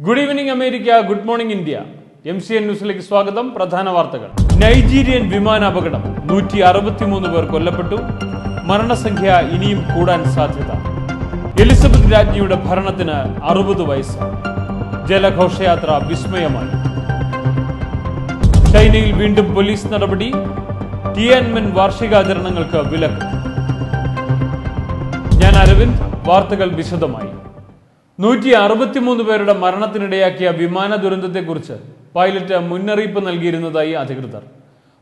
Good evening America, good morning India. MCN ന്യൂസിലേക്ക് സ്വാഗതം. പ്രധാന വാർത്തകൾ. നൈജീരിയൻ വിമാനാപകടം, 163 പേർ കൊല്ലപ്പെട്ടു. മരണസംഖ്യ ഇനിയും കൂടാൻ സാധ്യത. എലിസബത്ത് രാജ്ഞിയുടെ ഭരണത്തിന് 60 വയസ്സ്. ജലഘോഷയാത്ര വിസ്മയമായി. ചൈനയിൽ വീണ്ടും പോലീസ് നടപടി. ടിയാൻമെൻ വാർഷികാചരണങ്ങൾക്ക് വിലക്ക്. ഞാൻ അരവിന്ദ്. വാർത്തകൾ വിശദമായി. 163 പേരുടെ മരണത്തിനിടയാക്കിയ വിമാന ദുരന്തത്തെക്കുറിച്ച് പൈലറ്റ് മുന്നറിയിപ്പ് നൽകിയിരുന്നതായി അധികൃതർ.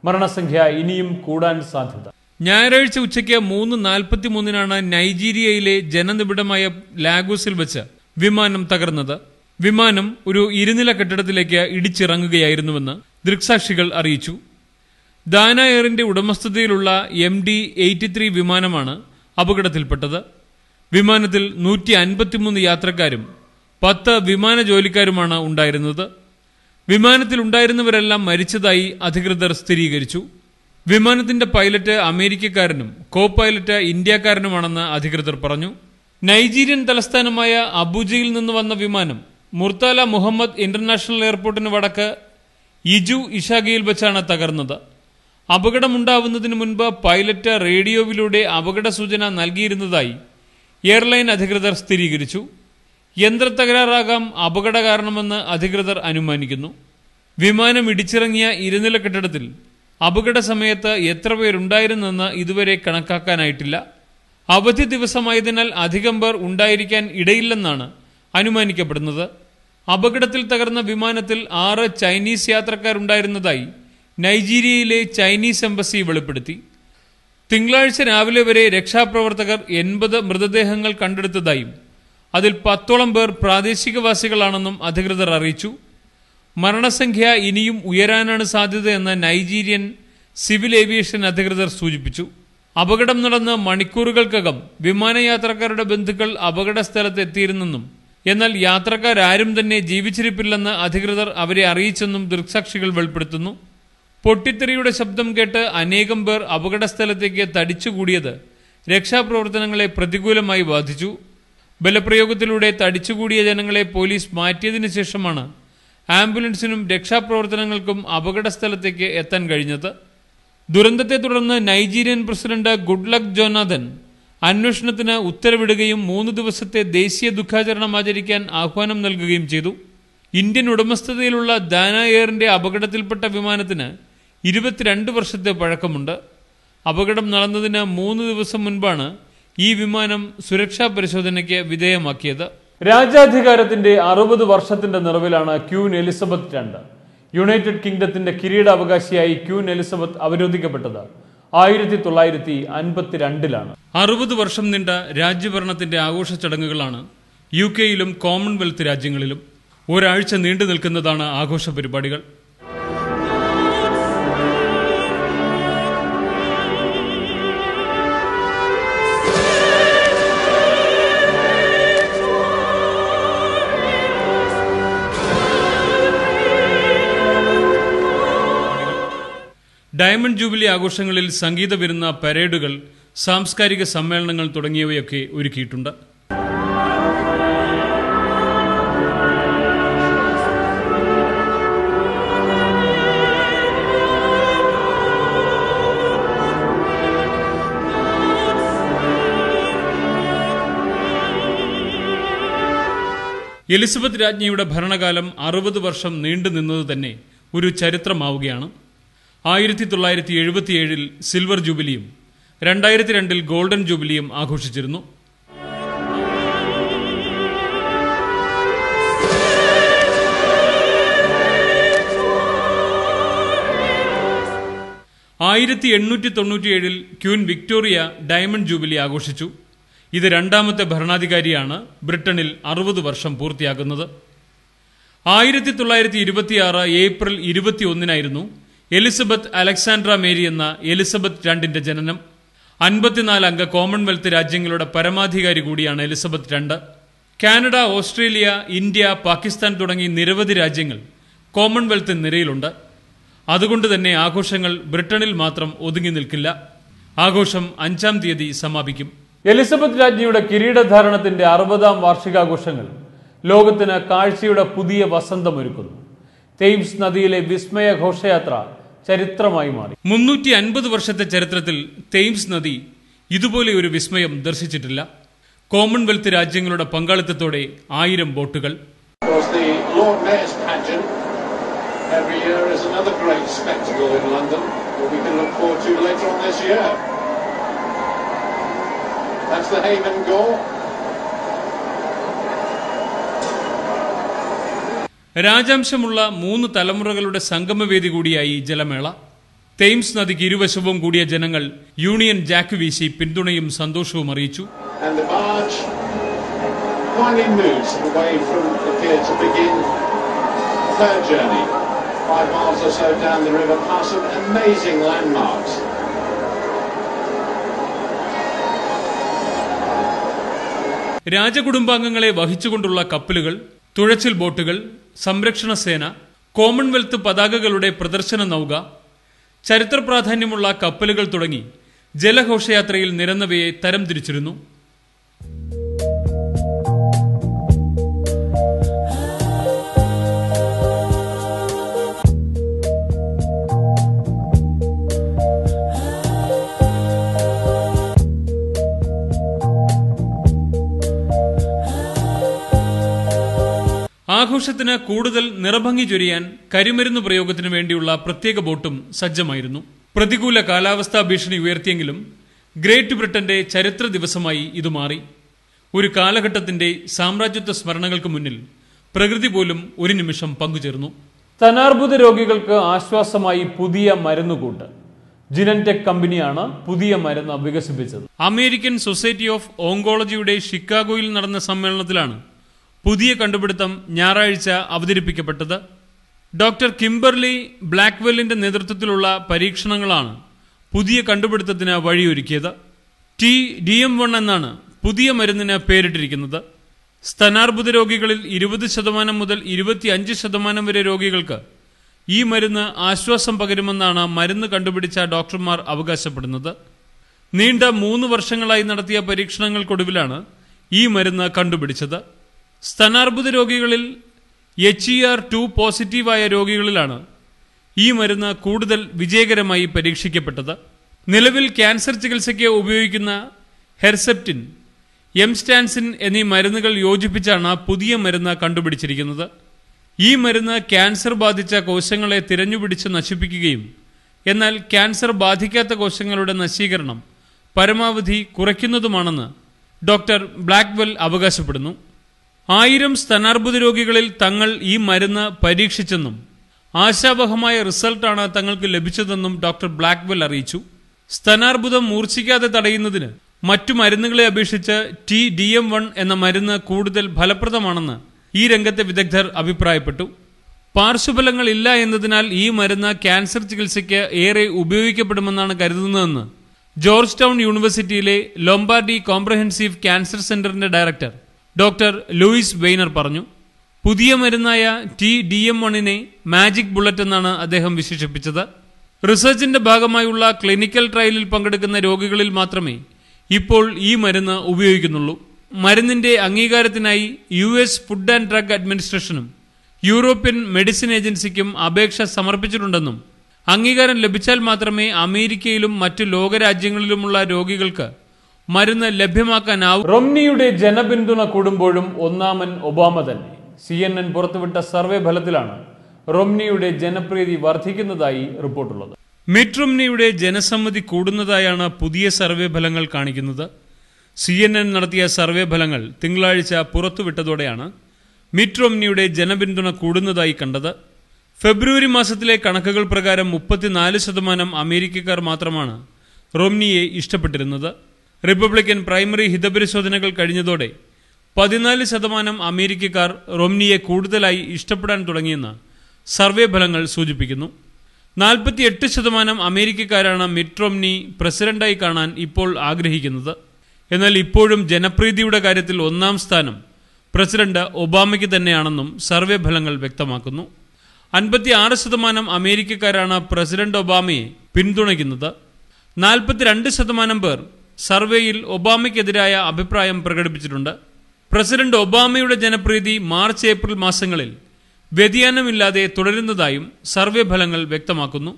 മരണസംഖ്യ ഇനിയും കൂടാൻ സാധ്യത. ഞായറാഴ്ച ഉച്ചയ്ക്ക് 3:43 നൈജീരിയയിലെ ജനനിബിഡമായ ലാഗോസിൽ വെച്ച് വിമാനം തകർന്നത്. വിമാനം ഒരു ഇരുനില കെട്ടിടത്തിലേക്ക് ഇടിച്ചിറങ്ങുകയായിരുന്നുവെന്ന് ദൃക്സാക്ഷികൾ അറിയിച്ചു. ദാന എയറിന്റെ ഉടമസ്ഥതയിലുള്ള MD-83 വിമാനമാണ് അപകടത്തിൽപ്പെട്ടത്. വിമാനത്തിൽ 153 യാത്രക്കാരും 10 വിമാന ജോലിക്കാരുമാണ് ഉണ്ടായിരുന്നത്. വിമാനത്തിൽ ഉണ്ടായിരുന്നവരെല്ലാം മരിച്ചതായി അധികൃതർ സ്ഥിരീകരിച്ചു. വിമാനത്തിന്റെ പൈലറ്റ് അമേരിക്കക്കാരനും കോ പൈലറ്റ് ഇന്ത്യക്കാരനുമാണെന്ന് അധികൃതർ പറഞ്ഞു. നൈജീരിയൻ തലസ്ഥാനമായ അബൂജയിൽ നിന്ന് വന്ന വിമാനം മുർത്താല മുഹമ്മദ് ഇന്റർനാഷണൽ എയർപോർട്ടിന് വടക്ക് ഇജു ഇഷാഗയിൽ വെച്ചാണ് തകർന്നത്. അപകടമുണ്ടാവുന്നതിന് മുൻപ് പൈലറ്റ് റേഡിയോയിലൂടെ അപകട സൂചന നൽകിയിരുന്നതായി എയർലൈൻ അധികൃതർ സ്ഥിരീകരിച്ചു. യന്ത്രത്തകരാറാകാം അപകട കാരണമെന്ന് അധികൃതർ അനുമാനിക്കുന്നു. വിമാനം ഇടിച്ചിറങ്ങിയ ഇരുനില കെട്ടിടത്തിൽ അപകട സമയത്ത് എത്ര പേരുണ്ടായിരുന്നെന്ന് ഇതുവരെ കണക്കാക്കാനായിട്ടില്ല. അവധി ദിവസമായതിനാൽ അധികം പേർ ഉണ്ടായിരിക്കാൻ ഇടയില്ലെന്നാണ് അനുമാനിക്കപ്പെടുന്നത്. അപകടത്തിൽ തകർന്ന വിമാനത്തിൽ 6 ചൈനീസ് യാത്രക്കാരുണ്ടായിരുന്നതായി നൈജീരിയയിലെ ചൈനീസ് എംബസി വെളിപ്പെടുത്തി. തിങ്കളാഴ്ച രാവിലെ വരെ രക്ഷാപ്രവർത്തകർ 80 മൃതദേഹങ്ങൾ കണ്ടെടുത്തതായും അതിൽ 10ഓളം പേർ പ്രാദേശികവാസികളാണെന്നും അധികൃതർ അറിയിച്ചു. മരണസംഖ്യ ഇനിയും ഉയരാനാണ് സാധ്യതയെന്ന് നൈജീരിയൻ സിവിൽ ഏവിയേഷൻ അധികൃതർ സൂചിപ്പിച്ചു. അപകടം നടന്ന് മണിക്കൂറുകൾക്കകം വിമാനയാത്രക്കാരുടെ ബന്ധുക്കൾ അപകട സ്ഥലത്ത് എത്തിയിരുന്നെന്നും എന്നാൽ യാത്രക്കാരും തന്നെ ജീവിച്ചിരിപ്പില്ലെന്ന് അധികൃതർ അവരെ അറിയിച്ചെന്നും ദൃക്സാക്ഷികൾ വെളിപ്പെടുത്തുന്നു. പൊട്ടിത്തെറിയുടെ ശബ്ദം കേട്ട് അനേകം പേർ അപകടസ്ഥലത്തേക്ക് തടിച്ചുകൂടിയത് രക്ഷാപ്രവർത്തനങ്ങളെ പ്രതികൂലമായി ബാധിച്ചു. ബലപ്രയോഗത്തിലൂടെ തടിച്ചുകൂടിയ ജനങ്ങളെ പോലീസ് മാറ്റിയതിനു ശേഷമാണ് ആംബുലൻസിനും രക്ഷാപ്രവർത്തനങ്ങൾക്കും അപകടസ്ഥലത്തേക്ക് എത്താൻ കഴിഞ്ഞത്. ദുരന്തത്തെ തുടർന്ന് നൈജീരിയൻ പ്രസിഡന്റ് ഗുഡ്ലക്ക് ജോനാഥൻ അന്വേഷണത്തിന് ഉത്തരവിടുകയും 3 ദിവസത്തെ ദേശീയ ദുഃഖാചരണം ആചരിക്കാൻ ആഹ്വാനം നൽകുകയും ചെയ്തു. ഇന്ത്യൻ ഉടമസ്ഥതയിലുള്ള ദാന എയറിന്റെ അപകടത്തിൽപ്പെട്ട വിമാനത്തിന് 22 വർഷത്തെ പഴക്കമുണ്ട്. അപകടം നടന്നതിന് 3 ദിവസം മുൻപാണ് ഈ വിമാനം സുരക്ഷാ പരിശോധനയ്ക്ക് വിധേയമാക്കിയത്. രാജ്യാധികാരത്തിന്റെ 60 വർഷത്തിന്റെ നിറവിലാണ് ക്വീൻ എലിസബത്ത് II. യുണൈറ്റഡ് കിങ്ഡത്തിന്റെ കിരീടാവകാശിയായി ക്വീൻ എലിസബത്ത് അവരോധിക്കപ്പെട്ടത് 1952 60 വർഷം നീണ്ട രാജ്യഭരണത്തിന്റെ ആഘോഷ ചടങ്ങുകളാണ് UK-യിലും കോമൺവെൽത്ത് രാജ്യങ്ങളിലും. ഒരാഴ്ച നീണ്ടു നിൽക്കുന്നതാണ് ആഘോഷ പരിപാടികൾ. ഡയമണ്ട് ജൂബിലി ആഘോഷങ്ങളിൽ സംഗീത വിരുന്ന, പരേഡുകൾ, സാംസ്കാരിക സമ്മേളനങ്ങൾ തുടങ്ങിയവയൊക്കെ ഒരുക്കിയിട്ടുണ്ട്. എലിസബത്ത് രാജ്ഞിയുടെ ഭരണകാലം 60 വർഷം നീണ്ടുനിന്നത് തന്നെ ഒരു ചരിത്രമാവുകയാണ്. 1977 സിൽവർ ജൂബിലിയും 2002 ഗോൾഡൻ ജൂബിലിയും ആഘോഷിച്ചിരുന്നു. ൽ ക്വീൻ വിക്ടോറിയ ഡയമണ്ട് ജൂബിലി ആഘോഷിച്ചു. ഇത് 2ാമത്തെ ഭരണാധികാരിയാണ് ബ്രിട്ടനിൽ 60 വർഷം പൂർത്തിയാക്കുന്നത്. 1926 ഏപ്രിൽ 21 എലിസബത്ത് അലക്സാൻഡ്ര മേരി എന്ന എലിസബത്ത് II ജനനം. 54 അംഗ കോമൺവെൽത്ത് രാജ്യങ്ങളുടെ പരമാധികാരി കൂടിയാണ് Elizabeth II. Canada, Australia, India, Pakistan തുടങ്ങി നിരവധി രാജ്യങ്ങൾ കോമൺവെൽത്ത് നിരയിലുണ്ട്. അതുകൊണ്ട് തന്നെ ആഘോഷങ്ങൾ ബ്രിട്ടനിൽ മാത്രം ഒതുങ്ങി നിൽക്കില്ല. ആഘോഷം 5-ാം തീയതി സമാപിക്കും. എലിസബത്ത് രാജ്ഞിയുടെ കിരീടധാരണത്തിന്റെ 60-ാം വാർഷികാഘോഷങ്ങൾ ലോകത്തിന് കാഴ്ചയുടെ പുതിയ വസന്തമൊരുക്കുന്നു. തേംസ് നദിയിലെ വിസ്മയ ഘോഷയാത്ര ചരിത്രമായി മാറി. 350 വർഷത്തെ ചരിത്രത്തിൽ തേംസ് നദി ഇതുപോലെ ഒരു വിസ്മയം ദർശിച്ചിട്ടില്ല. കോമൺവെൽത്ത് രാജ്യങ്ങളുടെ പങ്കാളിത്തത്തോടെ 1000 ബോട്ടുകൾ. രാജാംശമുള്ള 3 തലമുറകളുടെ സംഗമവേദി കൂടിയായി ജലമേള. തേംസ് നദിക്ക് ഇരുവശവും കൂടിയ ജനങ്ങൾ യൂണിയൻ ജാക്ക് വീശി പിന്തുണയും സന്തോഷവും അറിയിച്ചു. രാജകുടുംബാംഗങ്ങളെ വഹിച്ചുകൊണ്ടുള്ള കപ്പലുകൾ, തുഴച്ചിൽ ബോട്ടുകൾ, സംരക്ഷണ സേന, കോമൺവെൽത്ത് പതാകകളുടെ പ്രദർശന നൗക, ചരിത്ര പ്രാധാന്യമുള്ള കപ്പലുകൾ തുടങ്ങി ജലഘോഷയാത്രയിൽ നിരന്നവയെ തരംതിരിച്ചിരുന്നു. ആഘോഷത്തിന് കൂടുതൽ നിറഭംഗി ചൊരിയാൻ കരിമരുന്ന് പ്രയോഗത്തിനു വേണ്ടിയുള്ള പ്രത്യേക ബോട്ടും സജ്ജമായിരുന്നു. പ്രതികൂല കാലാവസ്ഥാ ഭീഷണി ഉയർത്തിയെങ്കിലും ഗ്രേറ്റ് ബ്രിട്ടന്റെ ചരിത്ര ദിവസമായി ഇത് മാറി. ഒരു കാലഘട്ടത്തിന്റെ സാമ്രാജ്യത്വ സ്മരണകൾക്ക് മുന്നിൽ പ്രകൃതി പോലും ഒരു നിമിഷം പങ്കുചേർന്നു. സ്തനാർബുദ രോഗികൾക്ക് ആശ്വാസമായി പുതിയ മരുന്നുകൂട്ട്. ജിനൻടെക് കമ്പനിയാണ് പുതിയ മരുന്ന് വികസിപ്പിച്ചത്. അമേരിക്കൻ സൊസൈറ്റി ഓഫ് ഓങ്കോളജിയുടെ ഷിക്കാഗോയിൽ നടന്ന സമ്മേളനത്തിലാണ് പുതിയ കണ്ടുപിടുത്തം ഞായറാഴ്ച അവതരിപ്പിക്കപ്പെട്ടത്. ഡോക്ടർ കിംബർലി ബ്ലാക്ക്വെല്ലിന്റെ നേതൃത്വത്തിലുള്ള പരീക്ഷണങ്ങളാണ് പുതിയ കണ്ടുപിടുത്തത്തിന് വഴിയൊരുക്കിയത്. TDM1 എന്നാണ് പുതിയ മരുന്നിന് പേരിട്ടിരിക്കുന്നത്. സ്തനാർബുദ രോഗികളിൽ 20% മുതൽ 25% വരെ രോഗികൾക്ക് ഈ മരുന്ന് ആശ്വാസം പകരുമെന്നാണ് മരുന്ന് കണ്ടുപിടിച്ച ഡോക്ടർമാർ അവകാശപ്പെടുന്നത്. നീണ്ട 3 വർഷങ്ങളായി നടത്തിയ പരീക്ഷണങ്ങൾക്കൊടുവിലാണ് ഈ മരുന്ന് കണ്ടുപിടിച്ചത്. സ്തനാർബുദ രോഗികളിൽ HER2 പോസിറ്റീവായ രോഗികളിലാണ് ഈ മരുന്ന് കൂടുതൽ വിജയകരമായി പരീക്ഷിക്കപ്പെട്ടത്. നിലവിൽ ക്യാൻസർ ചികിത്സയ്ക്ക് ഉപയോഗിക്കുന്ന ഹെർസെപ്റ്റിൻ, എംസ്റ്റാൻസിൻ എന്നീ മരുന്നുകൾ യോജിപ്പിച്ചാണ് പുതിയ മരുന്ന് കണ്ടുപിടിച്ചിരിക്കുന്നത്. ഈ മരുന്ന് ക്യാൻസർ ബാധിച്ച കോശങ്ങളെ തിരഞ്ഞുപിടിച്ച് നശിപ്പിക്കുകയും എന്നാൽ ക്യാൻസർ ബാധിക്കാത്ത കോശങ്ങളുടെ നശീകരണം പരമാവധി കുറയ്ക്കുന്നതുമാണെന്ന് ഡോക്ടർ ബ്ലാക്ക്വെൽ അവകാശപ്പെടുന്നു. 1000 സ്തനാർബുദ രോഗികളിൽ തങ്ങൾ ഈ മരുന്ന് പരീക്ഷിച്ചെന്നും ആശാവഹമായ റിസൾട്ടാണ് തങ്ങൾക്ക് ലഭിച്ചതെന്നും ഡോക്ടർ ബ്ലാക്ക്വെൽ അറിയിച്ചു. സ്തനാർബുദം മൂർച്ഛിക്കാതെ തടയുന്നതിന് മറ്റു മരുന്നുകളെ അപേക്ഷിച്ച് TDM1 എന്ന മരുന്ന് കൂടുതൽ ഫലപ്രദമാണെന്ന് ഈ രംഗത്തെ വിദഗ്ധർ അഭിപ്രായപ്പെട്ടു. പാർശ്വഫലങ്ങൾ ഇല്ല എന്നതിനാൽ ഈ മരുന്ന് ക്യാൻസർ ചികിത്സയ്ക്ക് ഏറെ ഉപയോഗിക്കപ്പെടുമെന്നാണ് കരുതുന്നതെന്ന് ജോർജ് ടൗൺ യൂണിവേഴ്സിറ്റിയിലെ ലൊംബാർഡി കോംപ്രഹെൻസീവ് ക്യാൻസർ സെന്ററിന്റെ ഡയറക്ടർ ഡോക്ടർ ലൂയിസ് വെയ്നർ പറഞ്ഞു. പുതിയ മരുന്നായ TDM1നെ മാജിക് ബുള്ളറ്റ് എന്നാണ് അദ്ദേഹം വിശേഷിപ്പിച്ചത്. റിസർച്ചിന്റെ ഭാഗമായുള്ള ക്ലിനിക്കൽ ട്രയലിൽ പങ്കെടുക്കുന്ന രോഗികളിൽ മാത്രമേ ഇപ്പോൾ ഈ മരുന്ന് ഉപയോഗിക്കുന്നുള്ളൂ. മരുന്നിന്റെ അംഗീകാരത്തിനായി US ഫുഡ് ആൻഡ് ഡ്രഗ് അഡ്മിനിസ്ട്രേഷനും യൂറോപ്യൻ മെഡിസിൻ ഏജൻസിക്കും അപേക്ഷ സമർപ്പിച്ചിട്ടുണ്ടെന്നും അംഗീകാരം ലഭിച്ചാൽ മാത്രമേ അമേരിക്കയിലും മറ്റു ലോകരാജ്യങ്ങളിലുമുള്ള രോഗികൾക്ക് മരുന്ന് ലഭ്യമാക്കാനാവും. റൊംനിയുടെ ജനപിന്തുണ കൂടുമ്പോഴും ഒന്നാമൻ ഒബാമ തന്നെ. CNN പുറത്തുവിട്ട സർവേ ഫലത്തിലാണ് റൊംനിയുടെ ജനപ്രീതി വർദ്ധിക്കുന്നതായി റിപ്പോർട്ടുള്ളത്. മിറ്റ് റൊംനിയുടെ ജനസമ്മതി കൂടുന്നതായാണ് പുതിയ സർവേ ഫലങ്ങൾ കാണിക്കുന്നത്. CNN നടത്തിയ സർവേ ഫലങ്ങൾ തിങ്കളാഴ്ച പുറത്തുവിട്ടതോടെയാണ് മിറ്റ് റൊംനിയുടെ ജനപിന്തുണ കൂടുന്നതായി കണ്ടത്. ഫെബ്രുവരി മാസത്തിലെ കണക്കുകൾ പ്രകാരം 34% അമേരിക്കക്കാർ മാത്രമാണ് റൊംനിയെ ഇഷ്ടപ്പെട്ടിരുന്നത്. റിപ്പബ്ലിക്കൻ പ്രൈമറി ഹിതപരിശോധനകൾ കഴിഞ്ഞതോടെ 14% അമേരിക്കക്കാർ റൊംനിയെ കൂടുതലായി ഇഷ്ടപ്പെടാൻ തുടങ്ങിയെന്ന് സർവേ ഫലങ്ങൾ സൂചിപ്പിക്കുന്നു. 48% അമേരിക്കക്കാരാണ് മിറ്റ് റൊംനി പ്രസിഡന്റായി കാണാൻ ഇപ്പോൾ ആഗ്രഹിക്കുന്നത്. എന്നാൽ ഇപ്പോഴും ജനപ്രീതിയുടെ കാര്യത്തിൽ ഒന്നാം സ്ഥാനം പ്രസിഡന്റ് ഒബാമയ്ക്ക് തന്നെയാണെന്നും സർവേ ഫലങ്ങൾ വ്യക്തമാക്കുന്നു. 56% അമേരിക്കക്കാരാണ് പ്രസിഡന്റ് ഒബാമയെ പിന്തുണയ്ക്കുന്നത്. 42% പേർ സർവേയിൽ ഒബാമയ്ക്കെതിരായ അഭിപ്രായം പ്രകടിപ്പിച്ചിട്ടുണ്ട്. പ്രസിഡന്റ് ഒബാമയുടെ ജനപ്രീതി മാർച്ച് ഏപ്രിൽ മാസങ്ങളിൽ വ്യതിയാനമില്ലാതെ തുടരുന്നതായും സർവേ ഫലങ്ങൾ വ്യക്തമാക്കുന്നു.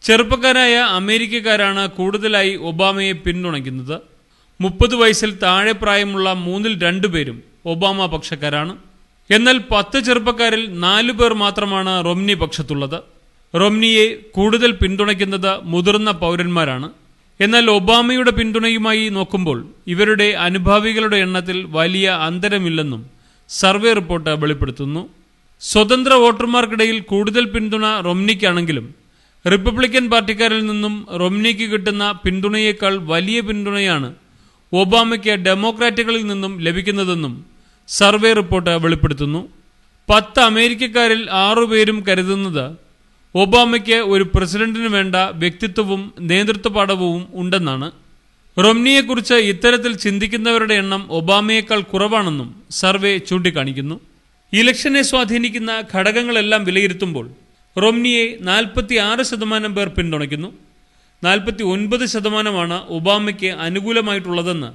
ചെറുപ്പക്കാരായ അമേരിക്കക്കാരാണ് കൂടുതലായി ഒബാമയെ പിന്തുണയ്ക്കുന്നത്. 30 വയസ്സിൽ താഴെ പ്രായമുള്ള 2 പേരും ഒബാമ പക്ഷക്കാരാണ്. എന്നാൽ 10 ചെറുപ്പക്കാരിൽ 4 പേർ മാത്രമാണ് റൊംനി പക്ഷത്തുള്ളത്. റൊംനിയെ കൂടുതൽ പിന്തുണയ്ക്കുന്നത് മുതിർന്ന പൗരന്മാരാണ്. എന്നാൽ ഒബാമയുടെ പിന്തുണയുമായി നോക്കുമ്പോൾ ഇവരുടെ അനുഭാവികളുടെ എണ്ണത്തിൽ വലിയ അന്തരമില്ലെന്നും സർവേ റിപ്പോർട്ട് വെളിപ്പെടുത്തുന്നു. സ്വതന്ത്ര വോട്ടർമാർക്കിടയിൽ കൂടുതൽ പിന്തുണ റൊംനിക്കാണെങ്കിലും റിപ്പബ്ലിക്കൻ പാർട്ടിക്കാരിൽ നിന്നും റൊംനിക്ക് കിട്ടുന്ന പിന്തുണയേക്കാൾ വലിയ പിന്തുണയാണ് ഒബാമയ്ക്ക് ഡെമോക്രാറ്റുകളിൽ നിന്നും ലഭിക്കുന്നതെന്നും സർവേ റിപ്പോർട്ട് വെളിപ്പെടുത്തുന്നു. 10 അമേരിക്കക്കാരിൽ 6 പേരും കരുതുന്നത് ഒബാമയ്ക്ക് ഒരു പ്രസിഡന്റിന് വേണ്ട വ്യക്തിത്വവും നേതൃത്വപാഠവും ഉണ്ടെന്നാണ്. റൊംനിയെക്കുറിച്ച് ഇത്തരത്തിൽ ചിന്തിക്കുന്നവരുടെ എണ്ണം ഒബാമയേക്കാൾ കുറവാണെന്നും സർവേ ചൂണ്ടിക്കാണിക്കുന്നു. ഇലക്ഷനെ സ്വാധീനിക്കുന്ന ഘടകങ്ങളെല്ലാം വിലയിരുത്തുമ്പോൾ റൊംനിയെ 46% പേർ പിന്തുണയ്ക്കുന്നു. 49% ഒബാമയ്ക്ക് അനുകൂലമായിട്ടുള്ളതെന്ന്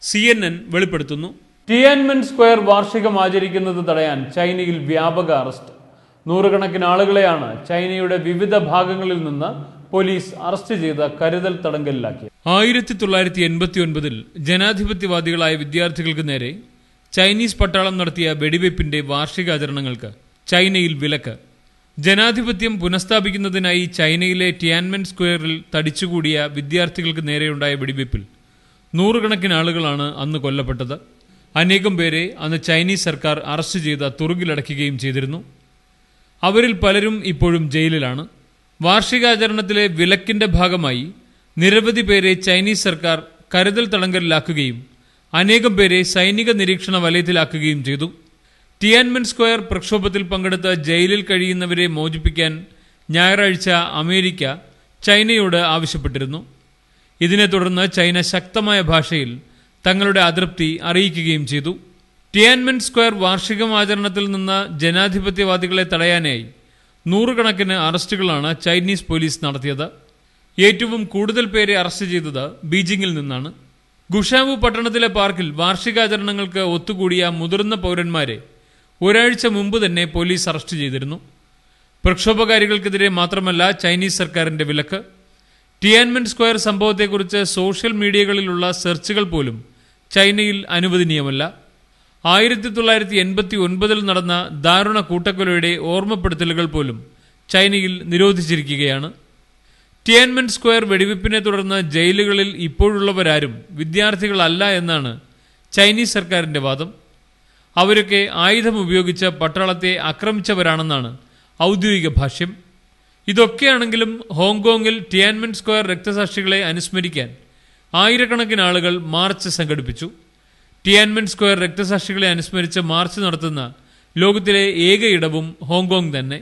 CNN വെളിപ്പെടുത്തുന്നു. ടിയാൻമെൻ സ്ക്വയർ വാർഷികം ആചരിക്കുന്നത് തടയാൻ ചൈനയിൽ വ്യാപക അറസ്റ്റ്. 100 ആളുകളെയാണ് ചൈനയുടെ വിവിധ ഭാഗങ്ങളിൽ നിന്ന് പോലീസ് അറസ്റ്റ് ചെയ്ത് കരുതൽ തടങ്കലിലാക്കിയത്. 1989 ജനാധിപത്യവാദികളായ വിദ്യാർത്ഥികൾക്ക് നേരെ ചൈനീസ് പട്ടാളം നടത്തിയ വെടിവയ്പ്പിന്റെ വാർഷികാചരണങ്ങൾക്ക് ചൈനയിൽ വിലക്ക്. ജനാധിപത്യം പുനഃസ്ഥാപിക്കുന്നതിനായി ചൈനയിലെ ടിയാൻമെൻ സ്ക്വയറിൽ തടിച്ചുകൂടിയ വിദ്യാർത്ഥികൾക്ക് നേരെയുണ്ടായ വെടിവയ്പ്പിൽ 100 ആളുകളാണ് അന്ന് കൊല്ലപ്പെട്ടത്. അനേകം പേരെ അന്ന് ചൈനീസ് സർക്കാർ അറസ്റ്റ് ചെയ്ത് തുറുങ്കിലടയ്ക്കുകയും ചെയ്തിരുന്നു. അവരിൽ പലരും ഇപ്പോഴും ജയിലിലാണ്. വാർഷികാചരണത്തിലെ വിലക്കിന്റെ ഭാഗമായി നിരവധി പേരെ ചൈനീസ് സർക്കാർ കരുതൽ തടങ്കലിലാക്കുകയും അനേകം പേരെ സൈനിക നിരീക്ഷണ വലയത്തിലാക്കുകയും ചെയ്തു. ടിയാൻമെൻ സ്ക്വയർ പ്രക്ഷോഭത്തിൽ പങ്കെടുത്ത് ജയിലിൽ കഴിയുന്നവരെ മോചിപ്പിക്കാൻ ഞായറാഴ്ച അമേരിക്ക ചൈനയോട് ആവശ്യപ്പെട്ടിരുന്നു. ഇതിനെ തുടർന്ന് ചൈന ശക്തമായ ഭാഷയിൽ തങ്ങളുടെ അതൃപ്തി അറിയിക്കുകയും ചെയ്തു. ടിയാൻമെൻ സ്ക്വയർ വാർഷികമാചരണത്തിൽ നിന്ന് ജനാധിപത്യവാദികളെ തടയാനായി 100 അറസ്റ്റുകളാണ് ചൈനീസ് പോലീസ് നടത്തിയത്. ഏറ്റവും കൂടുതൽ പേരെ അറസ്റ്റ് ചെയ്തത് ബീജിംഗിൽ നിന്നാണ്. ഗുഷാവു പട്ടണത്തിലെ പാർക്കിൽ വാർഷികാചരണങ്ങൾക്ക് ഒത്തുകൂടിയ മുതിർന്ന പൗരന്മാരെ ഒരാഴ്ച മുമ്പ് തന്നെ പോലീസ് അറസ്റ്റ് ചെയ്തിരുന്നു. പ്രക്ഷോഭകാരികൾക്കെതിരെ മാത്രമല്ല ചൈനീസ് സർക്കാരിന്റെ വിലക്ക്. ടിയാൻമെൻ സ്ക്വയർ സംഭവത്തെക്കുറിച്ച് സോഷ്യൽ മീഡിയകളിലുള്ള സെർച്ചുകൾ പോലും ചൈനയിൽ അനുവദനീയമല്ല. 1989 നടന്ന ദാരുണ കൂട്ടക്കൊലയുടെ ഓർമ്മപ്പെടുത്തലുകൾ പോലും ചൈനയിൽ നിരോധിച്ചിരിക്കുകയാണ്. ടിയാൻമെൻ സ്ക്വയർ വെടിവെപ്പിനെ തുടർന്ന് ജയിലുകളിൽ ഇപ്പോഴുള്ളവരാരും വിദ്യാർത്ഥികളല്ല എന്നാണ് ചൈനീസ് സർക്കാരിന്റെ വാദം. അവരൊക്കെ ആയുധം ഉപയോഗിച്ച് പട്ടാളത്തെ ആക്രമിച്ചവരാണെന്നാണ് ഔദ്യോഗിക ഭാഷ്യം. ഇതൊക്കെയാണെങ്കിലും ഹോങ്കോങ്ങിൽ ടിയാൻമെൻ സ്ക്വയർ രക്തസാക്ഷികളെ അനുസ്മരിക്കാൻ ആയിരക്കണക്കിന് ആളുകൾ മാർച്ച് സംഘടിപ്പിച്ചു. ടിയാൻമെൻ സ്ക്വയർ രക്തസാക്ഷികളെ അനുസ്മരിച്ച് മാർച്ച് നടത്തുന്ന ലോകത്തിലെ ഏക ഇടവും ഹോങ്കോങ് തന്നെ.